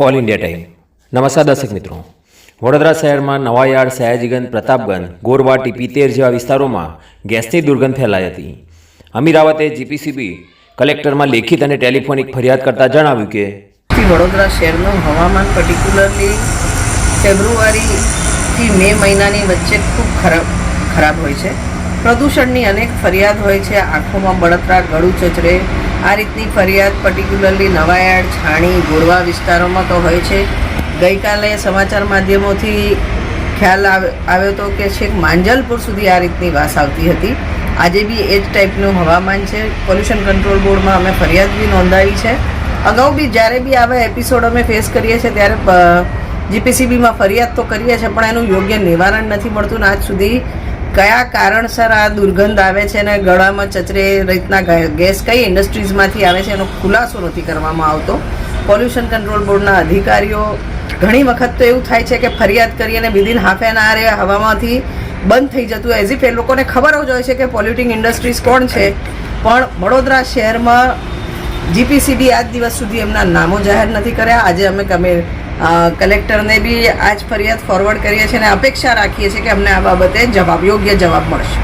All India time. નમસ્કાર દર્શક મિત્રો. વડોદરા શહેરમાં નવાયાર્ડ, સયાજીગંજ, પ્રતાપગંજ, ગોરવાટી, પિતેર જેવા વિસ્તારોમાં ગેસની દુર્ગંધ ફેલાઈ હતી. અમીરાવતે જીપીસીબી કલેક્ટરમાં લેખિત અને ટેલિફોનિક ફરિયાદ કરતા જણાવ્યું કે વડોદરા શહેરનું હવામાન પર્ટિક્યુલરલી ફેબ્રુઆરીથી મે મહિનાની વચ્ચે ખૂબ ખરાબ હોય છે. પ્રદૂષણની અનેક ફરિયાદ હોય છે. આંખોમાં બળતરા, ગળું ચચરે, આ રીતની ફરિયાદ પર્ટિક્યુલરલી નવાયાર્ડ, છાણી, ગોરવા વિસ્તારોમાં તો હોય છે. ગઈકાલે સમાચાર માધ્યમોથી ખ્યાલ આવ્યો હતો કે છેક માંજલપુર સુધી આ રીતની વાસ આવતી હતી. આજે બી એ જ ટાઈપનું હવામાન છે. પોલ્યુશન કંટ્રોલ બોર્ડમાં અમે ફરિયાદ બી નોંધાવી છે. અગાઉ બી જ્યારે બી આવા એપિસોડ અમે ફેસ કરીએ છીએ ત્યારે જીપીસીબીમાં ફરિયાદ તો કરીએ છીએ, પણ એનું યોગ્ય નિવારણ નથી મળતું. આજ સુધી કયા કારણસર આ દુર્ગંધ આવે છે અને ગળામાં ચચરે રીતના ગેસ કઈ ઇન્ડસ્ટ્રીઝમાંથી આવે છે એનો ખુલાસો નથી કરવામાં આવતો. પોલ્યુશન કંટ્રોલ બોર્ડના અધિકારીઓ ઘણી વખત તો એવું થાય છે કે ફરિયાદ કરી અને વિધિન હાફ એન આવર એ હવામાંથી બંધ થઈ જતું, એઝ ઇફ એ લોકોને ખબર જ હોય છે કે પોલ્યુટિંગ ઇન્ડસ્ટ્રીઝ કોણ છે. પણ વડોદરા શહેરમાં જીપીસીબી આજ દિવસ સુધી એમના નામો જાહેર નથી કર્યા. આજે અમે કલેક્ટરને બી આ જ ફરિયાદ ફોરવર્ડ કરીએ છીએ અને અપેક્ષા રાખીએ છીએ કે અમને આ બાબતે યોગ્ય જવાબ મળશે.